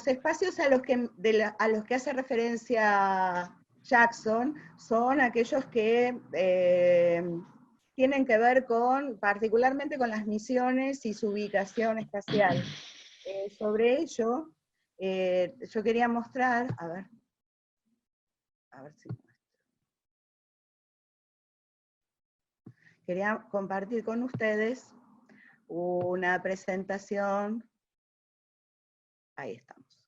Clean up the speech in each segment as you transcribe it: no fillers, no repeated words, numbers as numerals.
los espacios a los que hace referencia Jackson son aquellos que tienen que ver particularmente con las misiones y su ubicación espacial. Sobre ello, yo quería mostrar, a ver si... Quería compartir con ustedes una presentación, ahí estamos,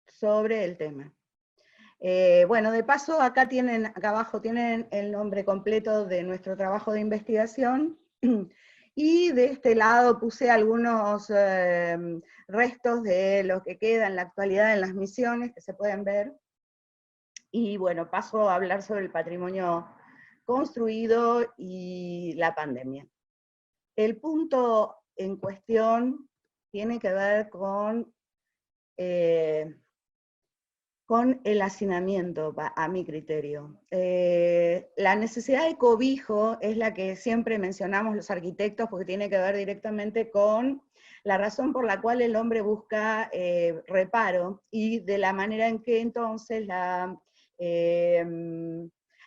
sobre el tema. Bueno, de paso, acá abajo tienen el nombre completo de nuestro trabajo de investigación, y de este lado puse algunos restos de lo que queda en la actualidad en las misiones, que se pueden ver, y bueno, paso a hablar sobre el patrimonio construido y la pandemia. El punto en cuestión tiene que ver con el hacinamiento, a mi criterio. La necesidad de cobijo es la que siempre mencionamos los arquitectos, porque tiene que ver directamente con la razón por la cual el hombre busca reparo, y de la manera en que entonces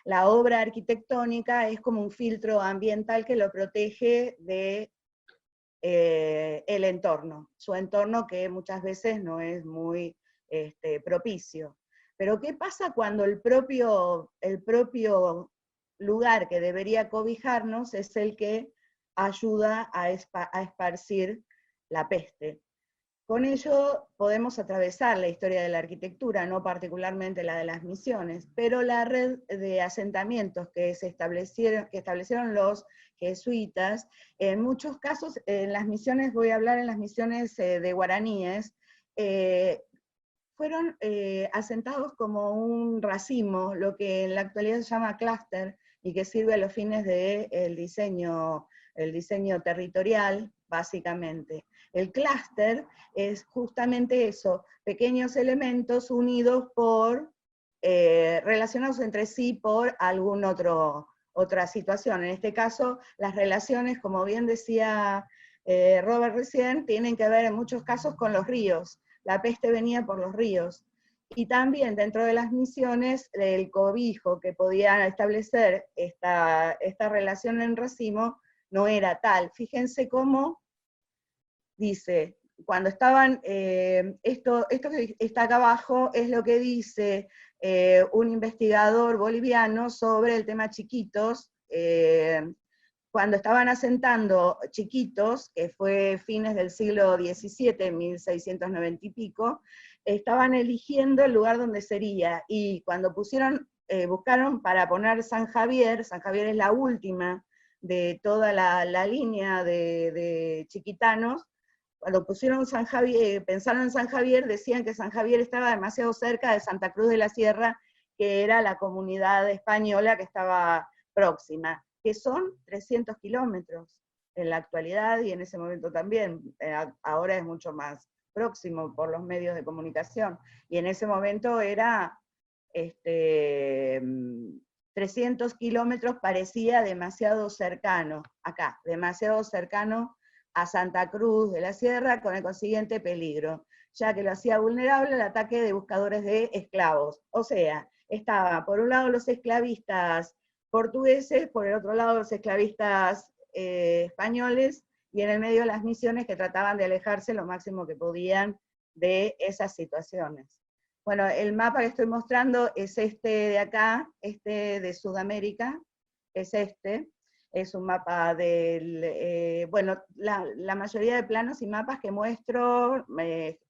la obra arquitectónica es como un filtro ambiental que lo protege de el entorno, su entorno que muchas veces no es muy propicio. Pero ¿qué pasa cuando el propio lugar que debería cobijarnos es el que ayuda a esparcir la peste? Con ello podemos atravesar la historia de la arquitectura, no particularmente la de las misiones, pero la red de asentamientos que establecieron los jesuitas, en muchos casos, en las misiones, voy a hablar en las misiones de guaraníes, fueron asentados como un racimo, lo que en la actualidad se llama clúster, y que sirve a los fines del diseño territorial, básicamente. El clúster es justamente eso, pequeños elementos unidos relacionados entre sí por otra situación. En este caso, las relaciones, como bien decía Robert recién, tienen que ver en muchos casos con los ríos. La peste venía por los ríos. Y también dentro de las misiones, el cobijo que podía establecer esta relación en racimo no era tal. Fíjense cómo dice, cuando estaban, esto que está acá abajo es lo que dice un investigador boliviano sobre el tema Chiquitos, cuando estaban asentando Chiquitos, que fue fines del siglo XVII, 1690 y pico, estaban eligiendo el lugar donde sería, y cuando buscaron para poner San Javier es la última de toda la línea de chiquitanos. Cuando pusieron San Javier, pensaron en San Javier, decían que San Javier estaba demasiado cerca de Santa Cruz de la Sierra, que era la comunidad española que estaba próxima, que son 300 kilómetros en la actualidad, y en ese momento también, ahora es mucho más próximo por los medios de comunicación, y en ese momento era 300 kilómetros, parecía demasiado cercano, acá, demasiado cercano a Santa Cruz de la Sierra, con el consiguiente peligro, ya que lo hacía vulnerable al ataque de buscadores de esclavos. O sea, estaban por un lado los esclavistas portugueses, por el otro lado los esclavistas españoles, y en el medio las misiones que trataban de alejarse lo máximo que podían de esas situaciones. Bueno, el mapa que estoy mostrando es este de acá, este de Sudamérica, es este. Es un mapa bueno, la mayoría de planos y mapas que muestro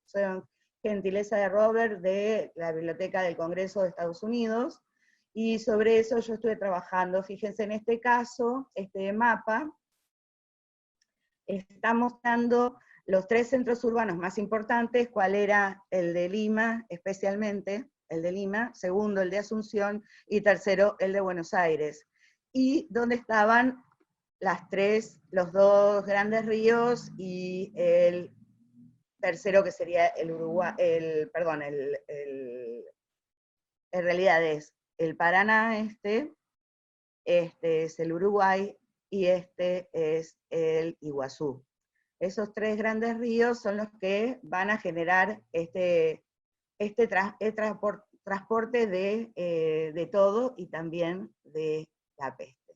son gentileza de Robert de la Biblioteca del Congreso de Estados Unidos, y sobre eso yo estuve trabajando. Fíjense, en este caso, este mapa está mostrando los 3 centros urbanos más importantes, cuál era el de Lima, especialmente el de Lima, segundo el de Asunción, y tercero el de Buenos Aires. Y donde estaban los 2 grandes ríos, y el tercero que sería el Uruguay, en realidad es el Paraná, este es el Uruguay, y este es el Iguazú. Esos 3 grandes ríos son los que van a generar este transporte de todo y también de la peste.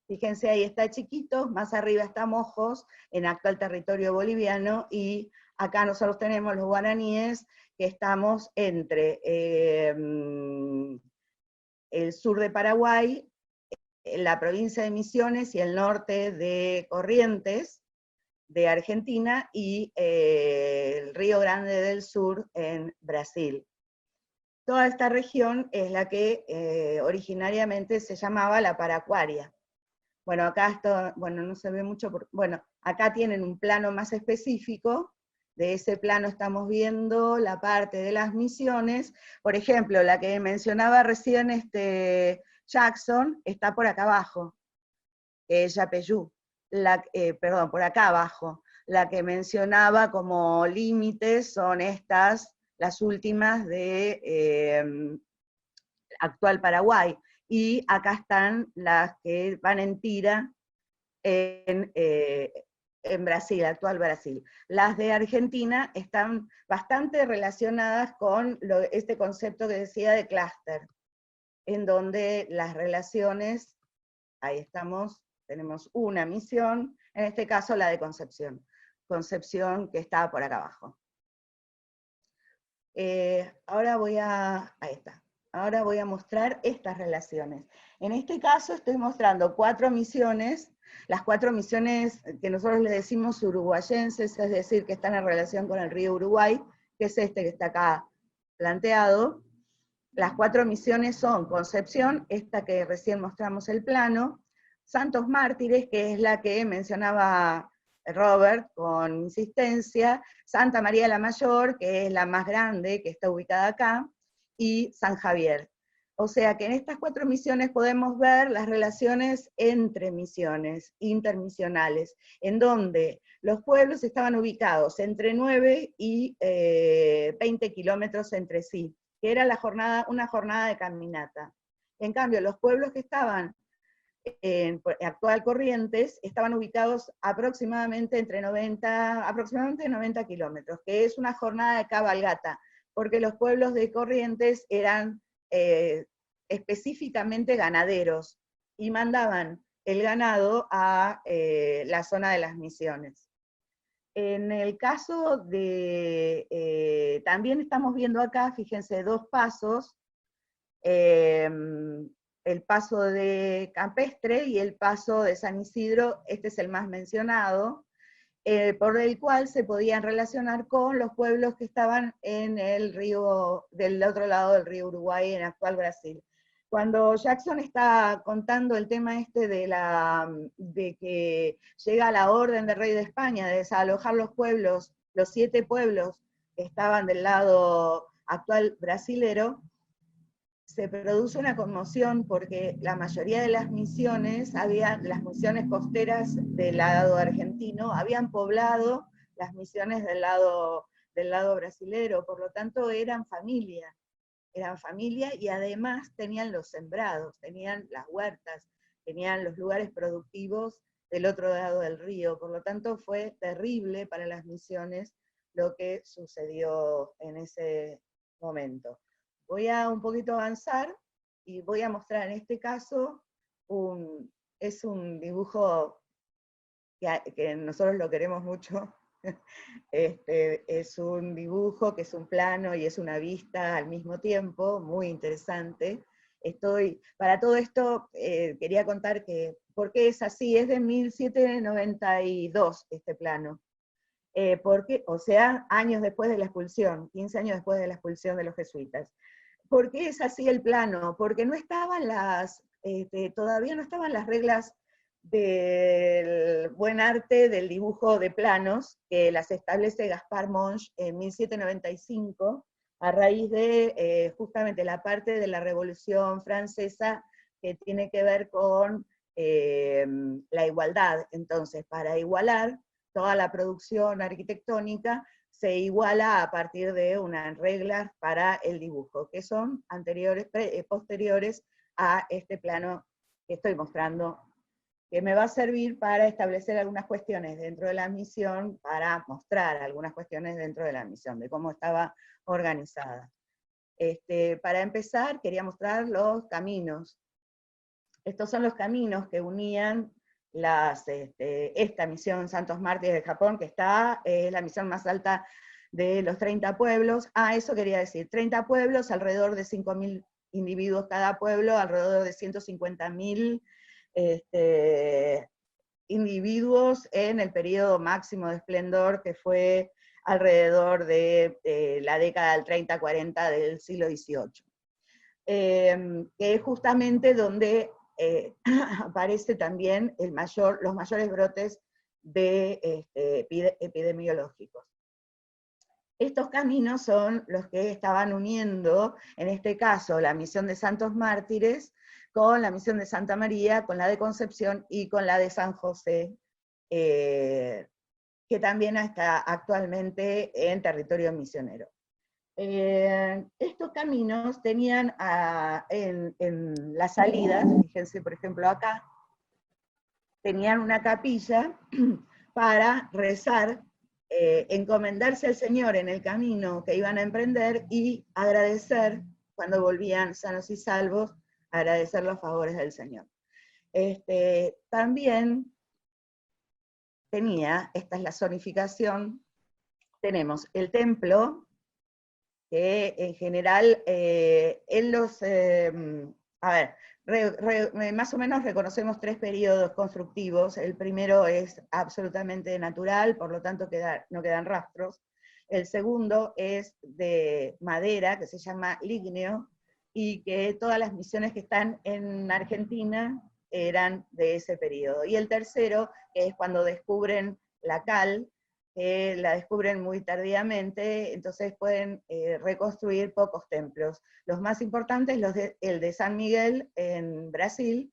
Fíjense, ahí está Chiquitos, más arriba está Mojos, en actual territorio boliviano, y acá nosotros tenemos los guaraníes, que estamos entre el sur de Paraguay, la provincia de Misiones y el norte de Corrientes, de Argentina, y el Río Grande del Sur en Brasil. Toda esta región es la que originariamente se llamaba la Paracuaria. Bueno, acá esto, bueno, no se ve mucho, bueno, acá tienen un plano más específico. De ese plano estamos viendo la parte de las misiones. Por ejemplo, la que mencionaba recién Jackson está por acá abajo, que es Yapeyú. Perdón, por acá abajo. La que mencionaba como límites son estas, las últimas de actual Paraguay. Y acá están las que van en tira en Brasil, actual Brasil. Las de Argentina están bastante relacionadas con este concepto que decía de clúster, en donde las relaciones, ahí estamos, tenemos una misión, en este caso la de Concepción. Concepción que está por acá abajo. Ahora ahí está. Ahora voy a mostrar estas relaciones. En este caso estoy mostrando 4 misiones, las 4 misiones que nosotros le decimos uruguayenses, es decir, que están en relación con el río Uruguay, que es este que está acá planteado. Las 4 misiones son Concepción, esta que recién mostramos el plano, Santos Mártires, que es la que mencionaba Robert con insistencia, Santa María la Mayor, que es la más grande, que está ubicada acá, y San Javier. O sea que en estas 4 misiones podemos ver las relaciones entre misiones, intermisionales, en donde los pueblos estaban ubicados entre 9 y 20 kilómetros entre sí, que era una jornada de caminata. En cambio, los pueblos que estaban en actual Corrientes estaban ubicados aproximadamente entre 90 kilómetros, que es una jornada de cabalgata, porque los pueblos de Corrientes eran específicamente ganaderos y mandaban el ganado a la zona de las misiones. En el caso de, también estamos viendo acá, fíjense, 2 pasos, el paso de Campestre y el paso de San Isidro, este es el más mencionado, por el cual se podían relacionar con los pueblos que estaban en el río, del otro lado del río Uruguay, en actual Brasil. Cuando Jackson está contando el tema de que llega la orden del rey de España de desalojar los pueblos, los 7 pueblos que estaban del lado actual brasilero, se produce una conmoción porque la mayoría de las misiones, las misiones costeras del lado argentino, habían poblado las misiones del lado brasilero, por lo tanto eran familia y además tenían los sembrados, tenían las huertas, tenían los lugares productivos del otro lado del río, por lo tanto fue terrible para las misiones lo que sucedió en ese momento. Voy a un poquito avanzar y voy a mostrar en este caso, es un dibujo que nosotros lo queremos mucho. Es un dibujo que es un plano y es una vista al mismo tiempo, muy interesante. Para todo esto, quería contar que, ¿por qué es así? Es de 1792 este plano. O sea, años después de la expulsión, 15 años después de la expulsión de los jesuitas. ¿Por qué es así el plano? Porque no estaban todavía no estaban las reglas del buen arte del dibujo de planos, que las establece Gaspar Monge en 1795, a raíz de justamente la parte de la Revolución Francesa que tiene que ver con la igualdad. Entonces, para igualar toda la producción arquitectónica, se iguala a partir de unas reglas para el dibujo, que son posteriores a este plano que estoy mostrando que me va a servir para establecer algunas cuestiones dentro de la misión, para mostrar algunas cuestiones dentro de la misión, de cómo estaba organizada. Para empezar, quería mostrar los caminos. Estos son los caminos que unían esta misión Santos Mártires de Japón, que es la misión más alta de los 30 pueblos. Eso quería decir, 30 pueblos, alrededor de 5.000 individuos cada pueblo, alrededor de 150.000 individuos en el periodo máximo de esplendor, que fue alrededor de la década del 30-40 del siglo XVIII. Que es justamente donde aparece también los mayores brotes de epidemiológicos. Estos caminos son los que estaban uniendo, en este caso, la misión de Santos Mártires con la misión de Santa María, con la de Concepción y con la de San José, que también está actualmente en territorio misionero. Estos caminos tenían en las salidas, fíjense por ejemplo acá, tenían una capilla para rezar, encomendarse al Señor en el camino que iban a emprender y agradecer, cuando volvían sanos y salvos, agradecer los favores del Señor. También esta es la zonificación, tenemos el templo, que en general más o menos reconocemos 3 periodos constructivos. El primero es absolutamente natural, por lo tanto no quedan rastros. El segundo es de madera, que se llama lígneo, y que todas las misiones que están en Argentina eran de ese periodo. Y el tercero, que es cuando descubren la cal, la descubren muy tardíamente, entonces pueden reconstruir pocos templos. Los más importantes, el de San Miguel en Brasil,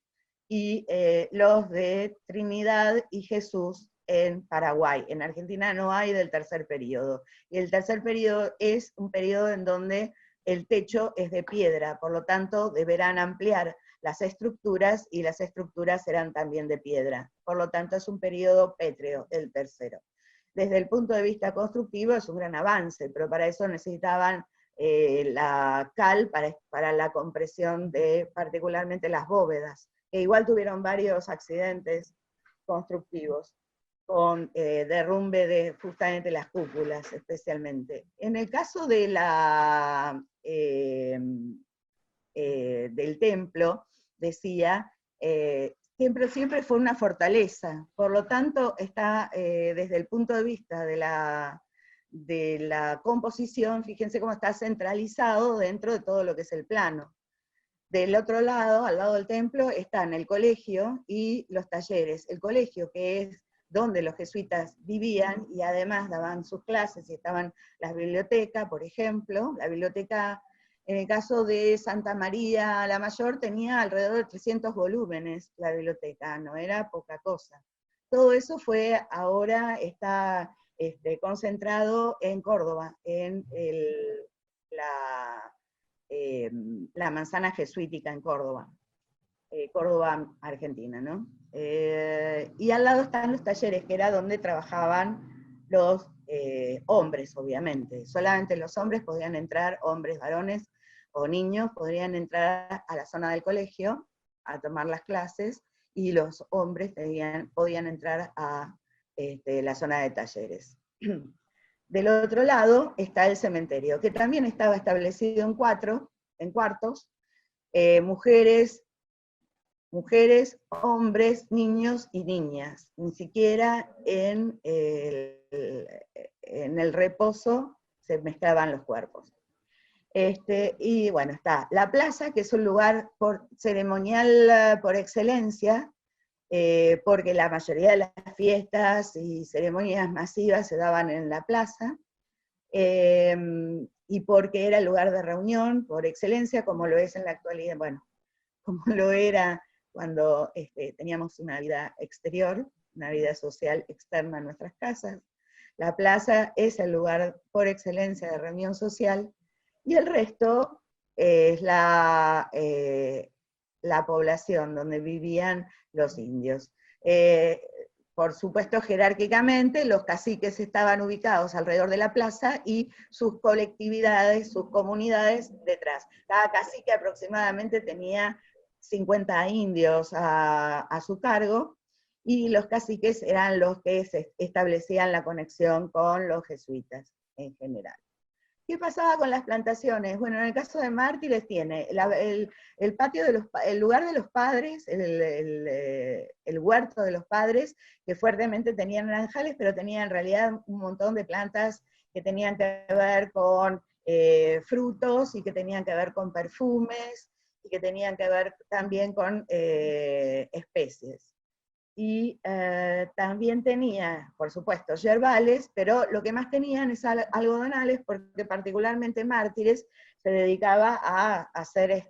y los de Trinidad y Jesús en Paraguay. En Argentina no hay del tercer periodo. Y el tercer periodo es un periodo en donde el techo es de piedra, por lo tanto deberán ampliar las estructuras, y las estructuras serán también de piedra. Por lo tanto es un periodo pétreo, el tercero. Desde el punto de vista constructivo es un gran avance, pero para eso necesitaban la cal para la compresión de particularmente las bóvedas, que igual tuvieron varios accidentes constructivos, con derrumbe de justamente las cúpulas especialmente. En el caso de del templo, decía, siempre fue una fortaleza, por lo tanto está desde el punto de vista de la composición, fíjense cómo está centralizado dentro de todo lo que es el plano. Del otro lado, al lado del templo, están el colegio y los talleres. El colegio, que es donde los jesuitas vivían y además daban sus clases, y estaban las bibliotecas, por ejemplo. La biblioteca, en el caso de Santa María la Mayor, tenía alrededor de 300 volúmenes la biblioteca, no era poca cosa. Todo eso está concentrado en Córdoba, en la manzana jesuítica en Córdoba, Córdoba, Argentina, ¿no? Y al lado están los talleres, que era donde trabajaban los hombres, obviamente. Solamente los hombres podían entrar, hombres, varones o niños, podrían entrar a la zona del colegio a tomar las clases, y los hombres podían entrar a la zona de talleres. Del otro lado está el cementerio, que también estaba establecido en cuartos, mujeres, hombres, niños y niñas. Ni siquiera en el reposo se mezclaban los cuerpos. Y bueno, está la plaza, que es un lugar ceremonial por excelencia, porque la mayoría de las fiestas y ceremonias masivas se daban en la plaza, y porque era el lugar de reunión por excelencia, como lo es en la actualidad, bueno, como lo era cuando teníamos una vida exterior, una vida social externa en nuestras casas. La plaza es el lugar por excelencia de reunión social, y el resto es la población donde vivían los indios. por supuesto jerárquicamente, los caciques estaban ubicados alrededor de la plaza y sus colectividades, sus comunidades detrás. Cada cacique aproximadamente tenía 50 indios a su cargo, y los caciques eran los que establecían la conexión con los jesuitas en general. ¿Qué pasaba con las plantaciones? Bueno, en el caso de Mártires tiene el patio el lugar de los padres, el huerto de los padres, que fuertemente tenían naranjales, pero tenía en realidad un montón de plantas que tenían que ver con frutos, y que tenían que ver con perfumes, y que tenían que ver también con especies. Y también tenía, por supuesto, yerbales, pero lo que más tenían es algodonales, porque particularmente Mártires se dedicaba a hacer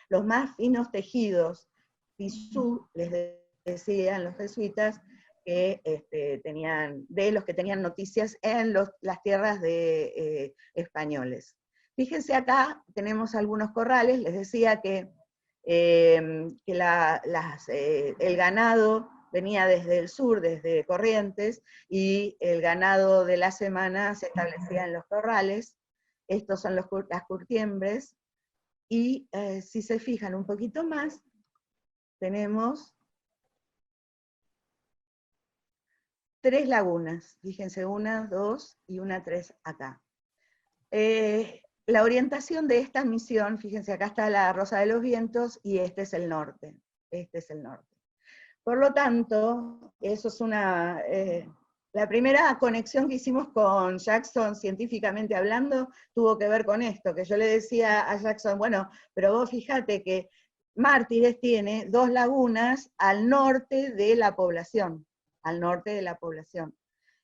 los más finos tejidos, tisú, les decían los jesuitas, que tenían, de los que tenían noticias en las tierras de españoles. Fíjense acá, tenemos algunos corrales, les decía que el ganado venía desde el sur, desde Corrientes, y el ganado de la semana se establecía en los corrales. Estos son las curtiembres, y si se fijan un poquito más, tenemos 3 lagunas, fíjense, 1, 2 y 3 acá. La orientación de esta misión, fíjense, acá está la Rosa de los Vientos, y este es el norte. Este es el norte. Por lo tanto, eso es la primera conexión que hicimos con Jackson, científicamente hablando, tuvo que ver con esto, que yo le decía a Jackson, bueno, pero vos fíjate que Mártires tiene 2 lagunas al norte de la población, al norte de la población.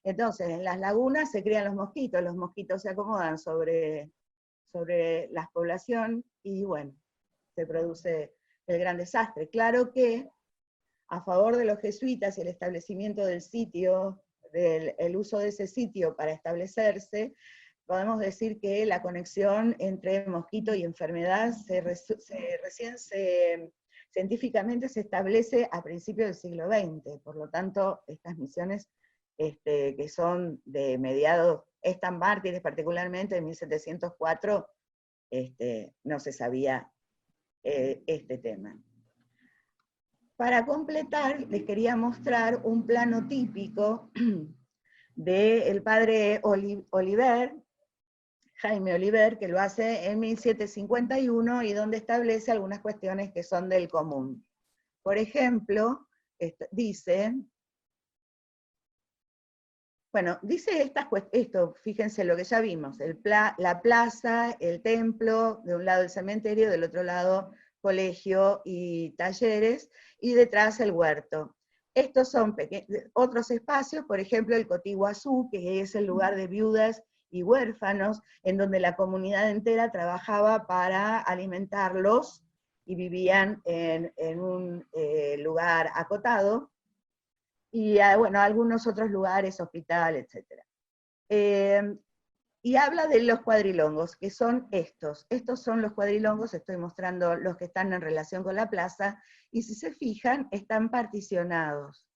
Entonces, en las lagunas se crían los mosquitos se acomodan sobre la población, y bueno, se produce el gran desastre. Claro que a favor de los jesuitas y el establecimiento del sitio, el uso de ese sitio para establecerse, podemos decir que la conexión entre mosquito y enfermedad científicamente se establece a principios del siglo XX. Por lo tanto, estas misiones que son de mediados, estas Mártires particularmente, en 1704, no se sabía este tema. Para completar, les quería mostrar un plano típico del padre Oliver, Jaime Oliver, que lo hace en 1751, y donde establece algunas cuestiones que son del común. Por ejemplo, dice, bueno, dice esto, fíjense lo que ya vimos, la plaza, el templo, de un lado el cementerio, del otro lado colegio y talleres, y detrás el huerto. Estos son otros espacios, por ejemplo el Cotiguazú, que es el lugar de viudas y huérfanos, en donde la comunidad entera trabajaba para alimentarlos, y vivían en un lugar acotado, y bueno, algunos otros lugares, hospital, etc. Y habla de los cuadrilongos, que son estos. Estos son los cuadrilongos, estoy mostrando los que están en relación con la plaza, y si se fijan, están particionados.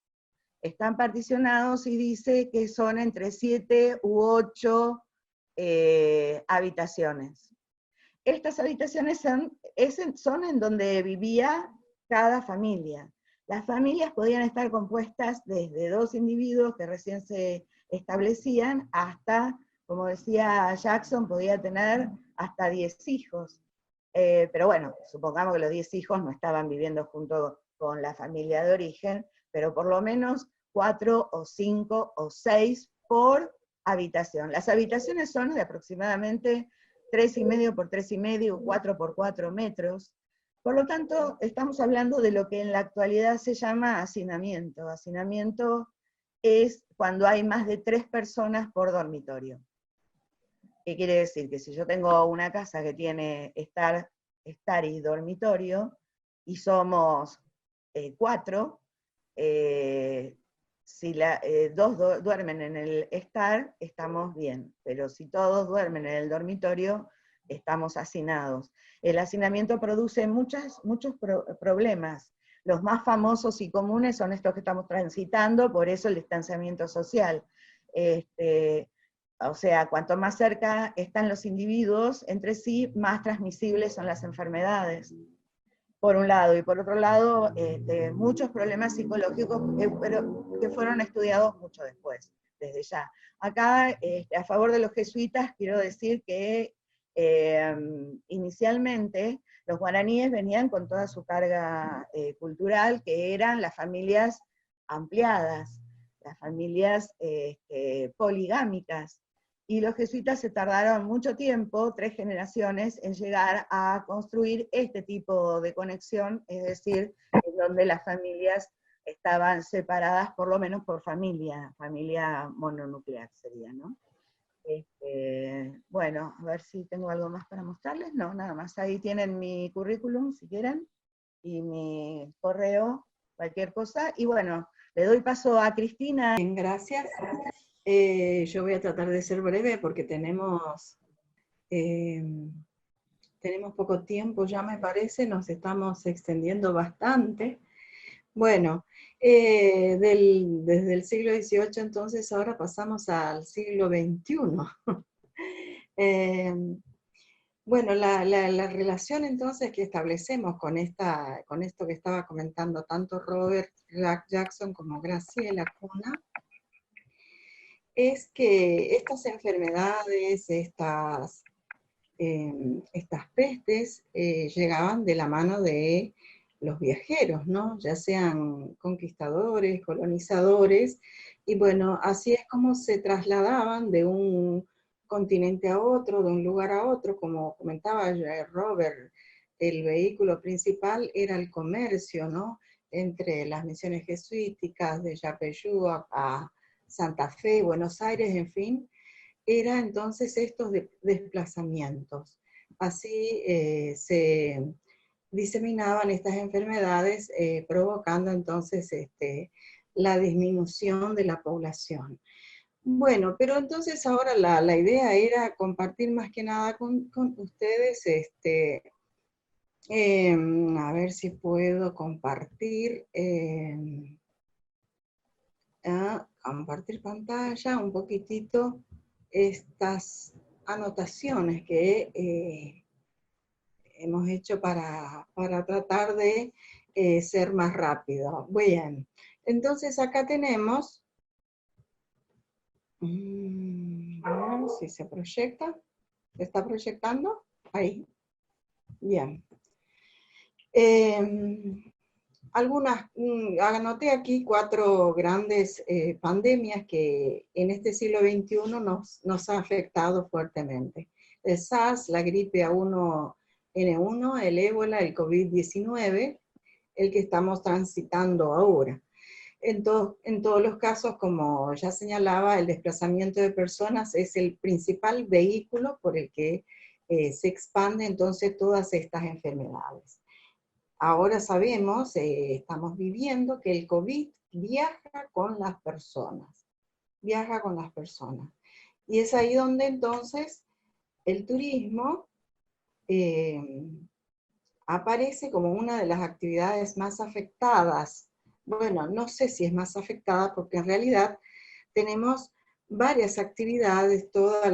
Están particionados, y dice que son entre 7 u 8 habitaciones. Estas habitaciones son en donde vivía cada familia. Las familias podían estar compuestas desde 2 individuos que recién se establecían hasta, como decía Jackson, podía tener hasta 10 hijos. Pero bueno, supongamos que los 10 hijos no estaban viviendo junto con la familia de origen, pero por lo menos 4 o 5 o 6 por habitación. Las habitaciones son de aproximadamente 3,5 por 3,5, 4 por 4 metros. Por lo tanto, estamos hablando de lo que en la actualidad se llama hacinamiento. Hacinamiento es cuando hay más de 3 personas por dormitorio. ¿Qué quiere decir? Que si yo tengo una casa que tiene estar y dormitorio, y somos 4, si 2 duermen en el estar, estamos bien, pero si todos duermen en el dormitorio, estamos hacinados. El hacinamiento produce muchos problemas. Los más famosos y comunes son estos que estamos transitando, por eso el distanciamiento social. O sea, cuanto más cerca están los individuos entre sí, más transmisibles son las enfermedades, por un lado, y por otro lado, muchos problemas psicológicos pero que fueron estudiados mucho después, desde ya. Acá, a favor de los jesuitas, quiero decir que inicialmente los guaraníes venían con toda su carga cultural, que eran las familias ampliadas, las familias poligámicas, y los jesuitas se tardaron mucho tiempo, 3 generaciones, en llegar a construir este tipo de conexión, es decir, en donde las familias estaban separadas por lo menos por familia mononuclear sería, ¿no? Bueno, a ver si tengo algo más para mostrarles. No, nada más. Ahí tienen mi currículum, si quieren, y mi correo, cualquier cosa. Y bueno, le doy paso a Cristina. Bien, gracias. Yo voy a tratar de ser breve porque tenemos poco tiempo, ya me parece, nos estamos extendiendo bastante. Bueno, desde el siglo XVIII entonces ahora pasamos al siglo XXI. Bueno, la relación entonces que establecemos con esto que estaba comentando tanto Robert Jackson como Graciela Cuna, es que estas enfermedades, estas pestes llegaban de la mano de los viajeros, ¿no? Ya sean conquistadores, colonizadores, y bueno, así es como se trasladaban de un continente a otro, de un lugar a otro, como comentaba Robert, el vehículo principal era el comercio, ¿no? Entre las misiones jesuíticas de Yapeyú a Santa Fe, Buenos Aires, en fin, era entonces estos desplazamientos. Así se diseminaban estas enfermedades, provocando entonces la disminución de la población. Bueno, pero entonces ahora la idea era compartir más que nada con ustedes, a ver si puedo compartir, compartir pantalla un poquitito, estas anotaciones que hemos hecho para tratar de ser más rápido. Bien, entonces acá tenemos, veamos si se proyecta, ¿se está proyectando? Ahí, bien. Anoté aquí 4 grandes pandemias que en este siglo XXI nos ha afectado fuertemente. El SARS, la gripe A1N1, el ébola, el COVID-19, el que estamos transitando ahora. En todos los casos, como ya señalaba, el desplazamiento de personas es el principal vehículo por el que se expande entonces todas estas enfermedades. Ahora sabemos, estamos viviendo que el COVID viaja con las personas, viaja con las personas. Y es ahí donde entonces el turismo aparece como una de las actividades más afectadas. Bueno, no sé si es más afectada porque en realidad tenemos varias actividades, toda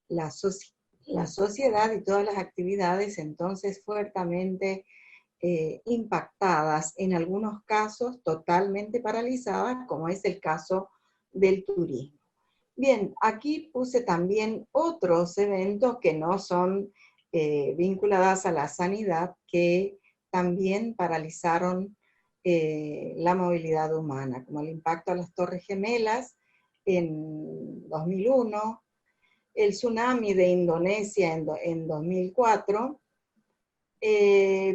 la sociedad y todas las actividades entonces fuertemente impactadas, en algunos casos totalmente paralizadas, como es el caso del turismo. Bien, aquí puse también otros eventos que no son vinculadas a la sanidad, que también paralizaron la movilidad humana, como el impacto a las Torres Gemelas en 2001, el tsunami de Indonesia en 2004,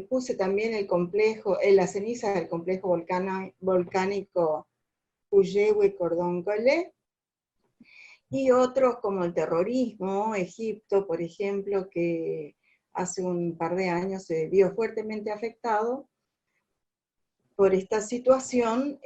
puse también la ceniza del complejo volcánico Puyehue-Cordón-Collé, y otros como el terrorismo, Egipto, por ejemplo, que hace un par de años se vio fuertemente afectado por esta situación,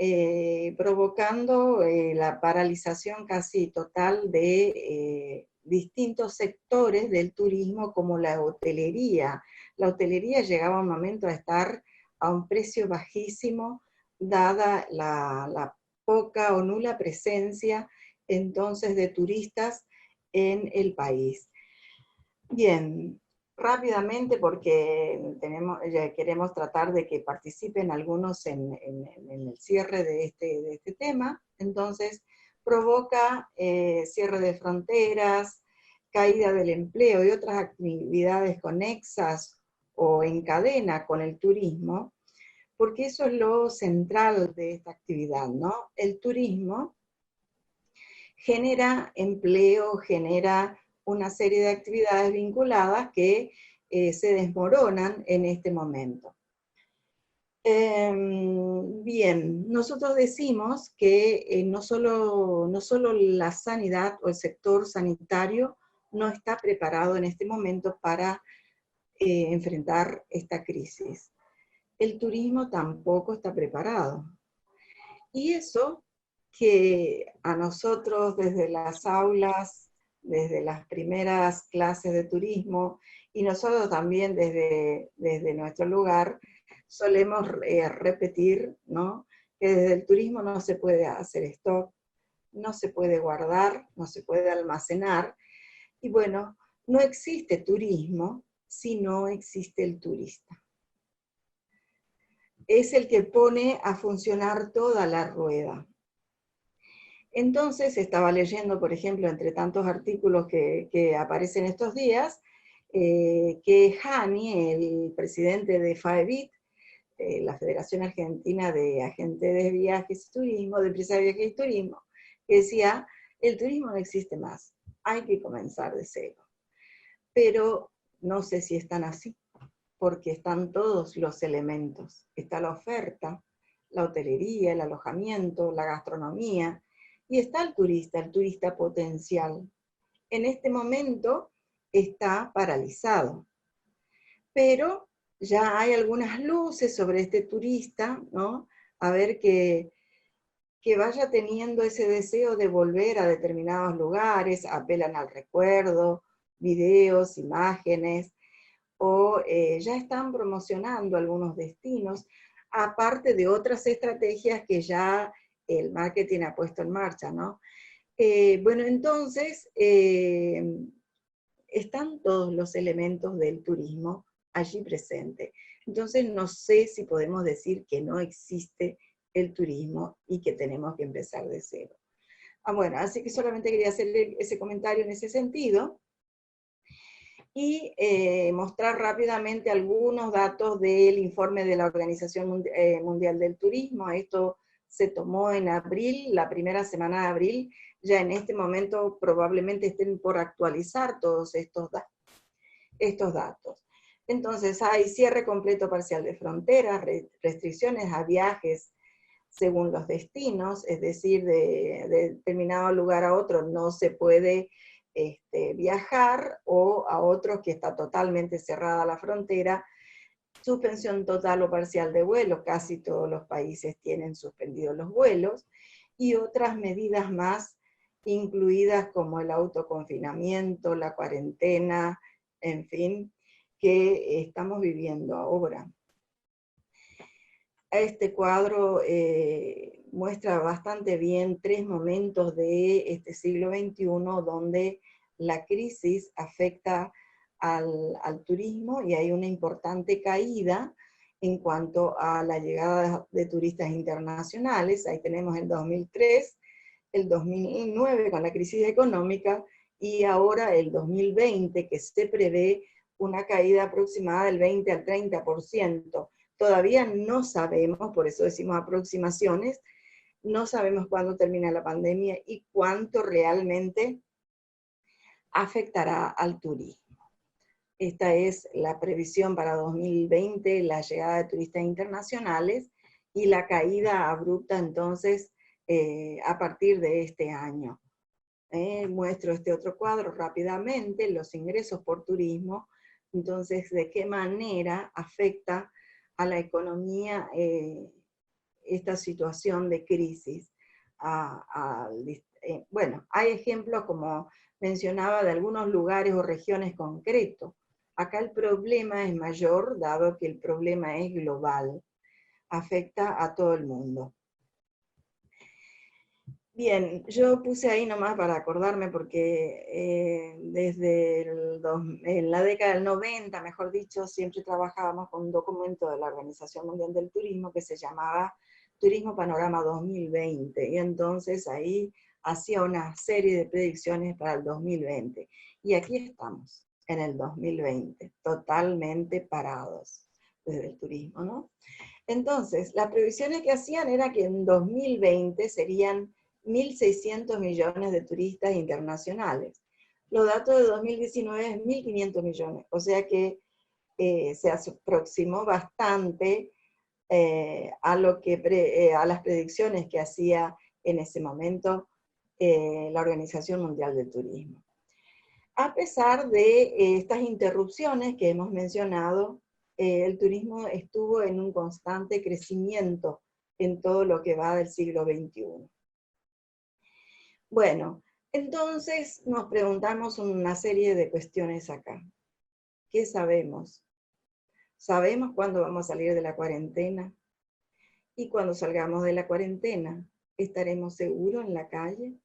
provocando la paralización casi total de distintos sectores del turismo, como la hotelería. La hotelería llegaba a un momento a estar a un precio bajísimo, dada la poca o nula presencia entonces de turistas en el país. Bien, rápidamente porque queremos tratar de que participen algunos en el cierre de este tema. Entonces, provoca cierre de fronteras, caída del empleo y otras actividades conexas o en cadena con el turismo, porque eso es lo central de esta actividad, ¿no? El turismo genera empleo, genera una serie de actividades vinculadas que se desmoronan en este momento. Bien, nosotros decimos que no solo la sanidad o el sector sanitario no está preparado en este momento para enfrentar esta crisis. El turismo tampoco está preparado. Y eso que a nosotros desde las aulas, desde las primeras clases de turismo, y nosotros también desde nuestro lugar, solemos repetir, ¿no? Que desde el turismo no se puede hacer stock, no se puede guardar, no se puede almacenar, y bueno, no existe turismo si no existe el turista. Es el que pone a funcionar toda la rueda. Entonces estaba leyendo, por ejemplo, entre tantos artículos que aparecen estos días, que Hani, el presidente de FAEBIT, la Federación Argentina de Agentes de Viajes y Turismo, de Empresas de Viajes y Turismo, que decía, el turismo no existe más, hay que comenzar de cero. Pero no sé si están así, porque están todos los elementos. Está la oferta, la hotelería, el alojamiento, la gastronomía, y está el turista potencial. En este momento está paralizado, pero ya hay algunas luces sobre este turista, ¿no? A ver que vaya teniendo ese deseo de volver a determinados lugares, apelan al recuerdo, videos, imágenes, o ya están promocionando algunos destinos, aparte de otras estrategias que ya el marketing ha puesto en marcha, ¿no? Bueno, entonces, están todos los elementos del turismo allí presentes. Entonces, no sé si podemos decir que no existe el turismo y que tenemos que empezar de cero. Bueno, así que solamente quería hacerle ese comentario en ese sentido y mostrar rápidamente algunos datos del informe de la Organización Mundial del Turismo. Esto se tomó en abril, la primera semana de abril. Ya en este momento probablemente estén por actualizar todos estos datos. Entonces hay cierre completo parcial de fronteras, restricciones a viajes según los destinos, es decir, de determinado lugar a otro no se puede viajar, o a otros que está totalmente cerrada la frontera, suspensión total o parcial de vuelos, casi todos los países tienen suspendidos los vuelos, y otras medidas más incluidas como el autoconfinamiento, la cuarentena, en fin, que estamos viviendo ahora. Este cuadro muestra bastante bien 3 momentos de este siglo XXI donde la crisis afecta al turismo y hay una importante caída en cuanto a la llegada de turistas internacionales. Ahí tenemos el 2003, el 2009 con la crisis económica y ahora el 2020, que se prevé una caída aproximada del 20 al 30%. Todavía no sabemos, por eso decimos aproximaciones, no sabemos cuándo termina la pandemia y cuánto realmente afectará al turismo. Esta es la previsión para 2020, la llegada de turistas internacionales y la caída abrupta entonces a partir de este año. Muestro este otro cuadro rápidamente, los ingresos por turismo, entonces de qué manera afecta a la economía esta situación de crisis. Bueno, hay ejemplos, como mencionaba, de algunos lugares o regiones concretos. Acá el problema es mayor, dado que el problema es global, afecta a todo el mundo. Bien, yo puse ahí nomás para acordarme porque en la década del 90, mejor dicho, siempre trabajábamos con un documento de la Organización Mundial del Turismo que se llamaba Turismo Panorama 2020, y entonces ahí hacía una serie de predicciones para el 2020. Y aquí estamos, en el 2020, totalmente parados desde el turismo, ¿no? Entonces, las previsiones que hacían era que en 2020 serían 1.600 millones de turistas internacionales. Los datos de 2019 es 1.500 millones, o sea que se aproximó bastante a las predicciones que hacía en ese momento la Organización Mundial del Turismo. A pesar de estas interrupciones que hemos mencionado, el turismo estuvo en un constante crecimiento en todo lo que va del siglo XXI. Bueno, entonces nos preguntamos una serie de cuestiones acá. ¿Qué sabemos? ¿Sabemos cuándo vamos a salir de la cuarentena? Y cuando salgamos de la cuarentena, ¿estaremos seguros en la calle?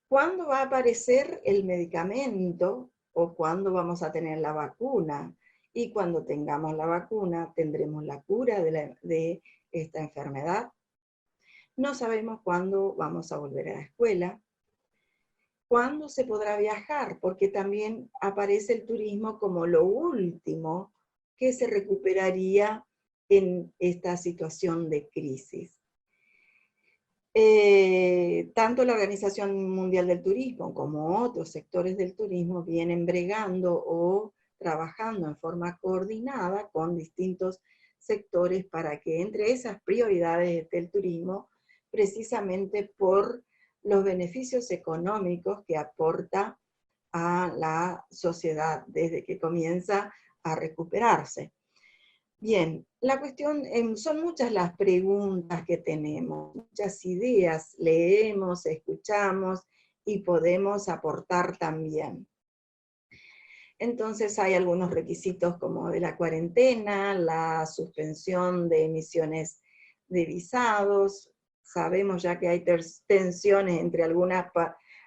¿Cuándo va a aparecer el medicamento o cuándo vamos a tener la vacuna? Y cuando tengamos la vacuna, ¿tendremos la cura de esta enfermedad? No sabemos cuándo vamos a volver a la escuela. ¿Cuándo se podrá viajar? Porque también aparece el turismo como lo último que se recuperaría en esta situación de crisis. Tanto la Organización Mundial del Turismo como otros sectores del turismo vienen bregando o trabajando en forma coordinada con distintos sectores para que entre esas prioridades del turismo, precisamente por los beneficios económicos que aporta a la sociedad desde que comienza a recuperarse. Bien, la cuestión, son muchas las preguntas que tenemos, muchas ideas, leemos, escuchamos y podemos aportar también. Entonces hay algunos requisitos como de la cuarentena, la suspensión de emisiones de visados. Sabemos ya que hay tensiones entre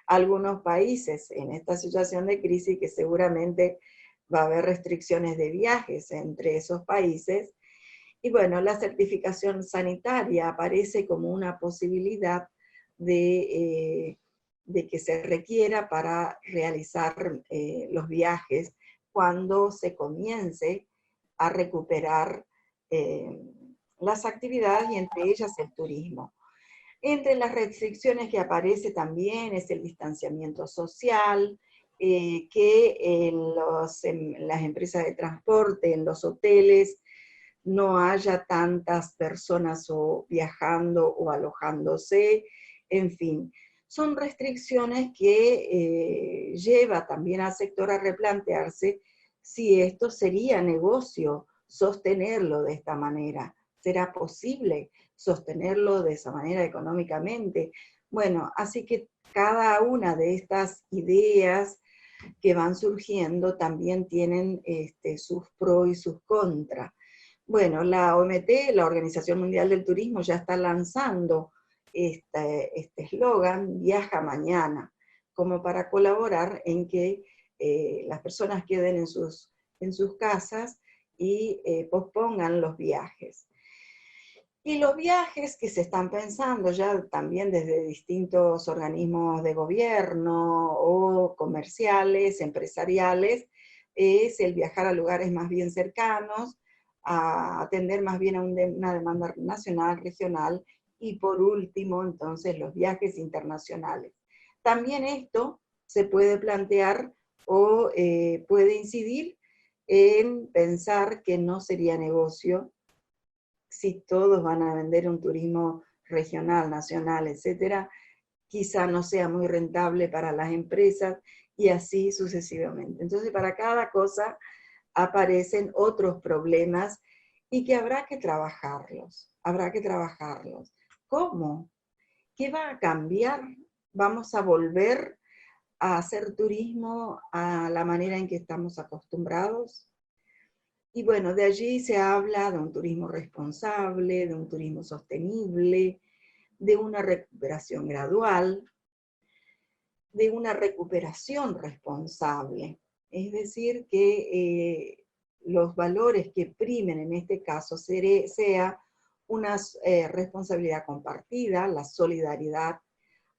algunos países en esta situación de crisis, que seguramente va a haber restricciones de viajes entre esos países. Y bueno, la certificación sanitaria aparece como una posibilidad de que se requiera para realizar los viajes cuando se comience a recuperar las actividades y entre ellas el turismo. Entre las restricciones que aparece también es el distanciamiento social, que en las empresas de transporte, en los hoteles, no haya tantas personas o viajando o alojándose, en fin. Son restricciones que lleva también al sector a replantearse si esto sería negocio, sostenerlo de esta manera. ¿Será posible sostenerlo de esa manera económicamente? Bueno, así que cada una de estas ideas que van surgiendo también tienen sus pros y sus contras. Bueno, la OMT, la Organización Mundial del Turismo, ya está lanzando este eslogan, viaja mañana, como para colaborar en que las personas queden en sus casas y pospongan los viajes. Y los viajes que se están pensando ya también desde distintos organismos de gobierno o comerciales, empresariales, es el viajar a lugares más bien cercanos, a atender más bien a una demanda nacional, regional, y por último, entonces, los viajes internacionales. También esto se puede plantear o puede incidir en pensar que no sería negocio si todos van a vender un turismo regional, nacional, etcétera, quizá no sea muy rentable para las empresas y así sucesivamente. Entonces, para cada cosa aparecen otros problemas y que habrá que trabajarlos, habrá que trabajarlos. ¿Cómo? ¿Qué va a cambiar? ¿Vamos a volver a hacer turismo a la manera en que estamos acostumbrados. Y bueno, de allí se habla de un turismo responsable, de un turismo sostenible, de una recuperación gradual, de una recuperación responsable. Es decir, que los valores que primen en este caso sea una responsabilidad compartida, la solidaridad,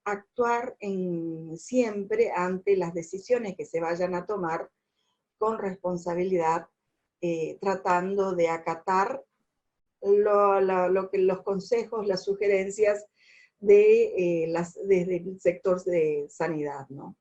actuar siempre ante las decisiones que se vayan a tomar con responsabilidad, tratando de acatar lo que los consejos, las sugerencias desde el sector de sanidad, ¿no?